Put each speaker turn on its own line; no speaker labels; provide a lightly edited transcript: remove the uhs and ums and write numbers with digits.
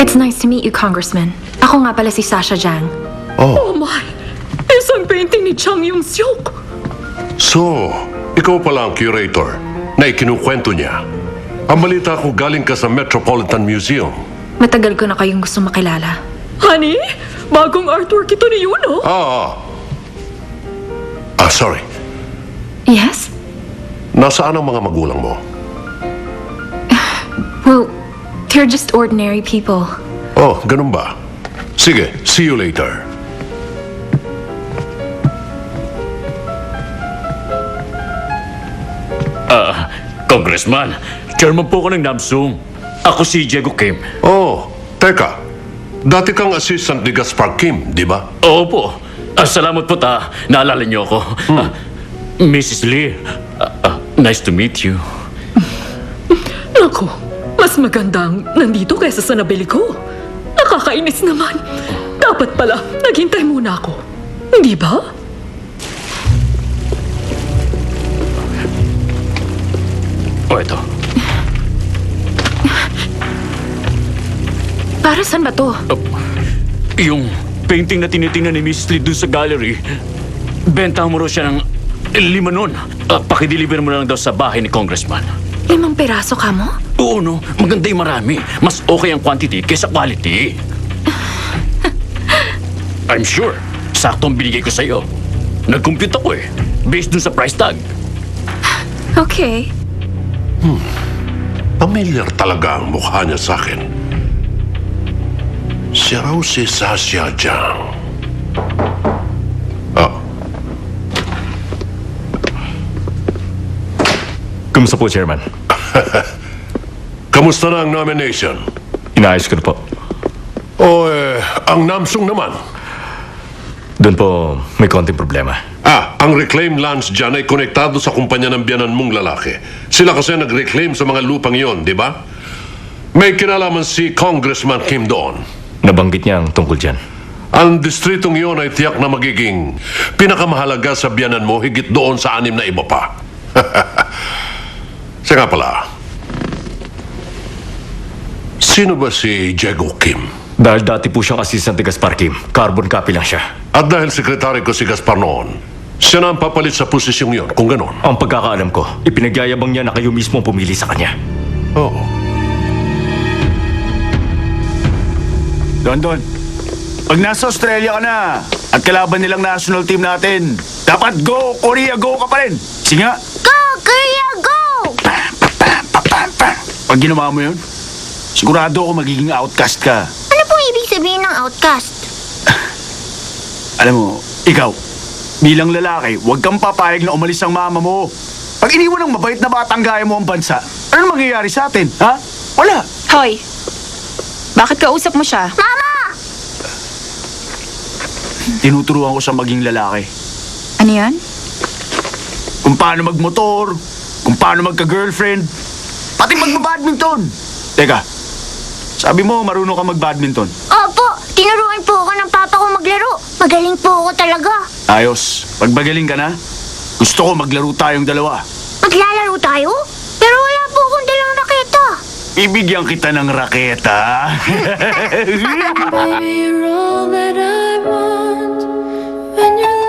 It's nice to meet you, Congressman. Ako nga pala si Sasha Jiang.
Oh my! Isang painting ni Chang Yong-seok.
So, ikaw pala ang curator na ikinukwento niya. Ang balita ko galing ka sa Metropolitan Museum.
Matagal ko na kayong gusto makilala.
Honey, bagong artwork ito ni Yuno.
Sorry.
Yes?
Nasaan ang mga magulang mo?
Well, they're just ordinary people.
Oh, ganun ba? Sige, see you later.
Congressman, chairman po ko ng Namsung. Ako si Diego Kim.
Oh, teka. Dati kang assistant ni Gaspar Kim, di ba?
Oo po. Salamat po naalala niyo ako. Mrs. Lee, nice to meet you.
Naku, mas magandang nandito kaysa sa nabili ko. Nakakainis naman. Dapat pala, naghintay muna ako. Hindi ba?
O, ito.
Para saan ba to?
Yung painting na tinitingnan ni Miss Lee dun sa gallery, benta mo raw siya ng 5 nun. Pakideliver mo na lang daw sa bahay ni Congressman.
5 peraso ka mo?
Oo, no. Maganda yung marami. Mas okay ang quantity kaysa quality. I'm sure. Sakto ang binigay ko sa'yo. Nag-compute ako eh. Based dun sa price tag.
Okay.
Pamilyar talaga ang mukha niya sa akin. Siya raw si Sasha Jiang.
Kumusta po, Chairman?
Kamusta na ang nomination?
Inaayos ko na po.
Ang Namsung naman.
Doon po may konting problema.
Ang reclaimed lands dyan ay konektado sa kumpanya ng biyanan mong lalaki. Sila kasi nag-reclaim sa mga lupang yon, di ba? May kinalaman si Congressman Kim doon.
Nabanggit niya ang tungkol dyan.
Ang distritong yon ay tiyak na magiging pinakamahalaga sa biyanan mo higit doon sa 6 na iba pa. Siya nga pala, sino ba si Diego Kim?
Dahil dati po siyang assistant ni Gaspar Kim, carbon copy lang siya.
At dahil sekretary ko si Gaspar noon, siya na ang papalit sa posisyong yon, kung ganon.
Ang pagkakaalam ko, ipinagyayabang niya na kayo mismo ang pumili sa kanya.
Oo.
Don, pag nasa Australia ka na at kalaban nilang national team natin, dapat go, Korea, go ka pa rin. Sige nga.
Go, Korea, go!
Pag ginawa mo yun, sigurado ako magiging outcast ka.
Ano pong ibig sabihin ng outcast?
Alam mo, ikaw, bilang lalaki, huwag kang papayag na umalis ang mama mo. Pag iniwan ng mabait na batang gaya mo ang bansa, ano mangyayari sa atin, ha? Wala.
Hoy, bakit kausap mo siya?
Mama!
Tinuturuan ko siya maging lalaki.
Ano yan?
Kung paano magmotor, kung paano magka-girlfriend, pati magba-badminton. Teka, sabi mo marunong ka mag-badminton.
Opo, tinuruan po ako ng papa ko maglaro. Magaling po ako talaga.
Ayos, pag magaling ka na, gusto ko maglaro tayong dalawa.
Maglalaro tayo? Pero wala po akong dalang raketa.
Ibigyan kita ng raketa.
Baby, you're all that I want when you're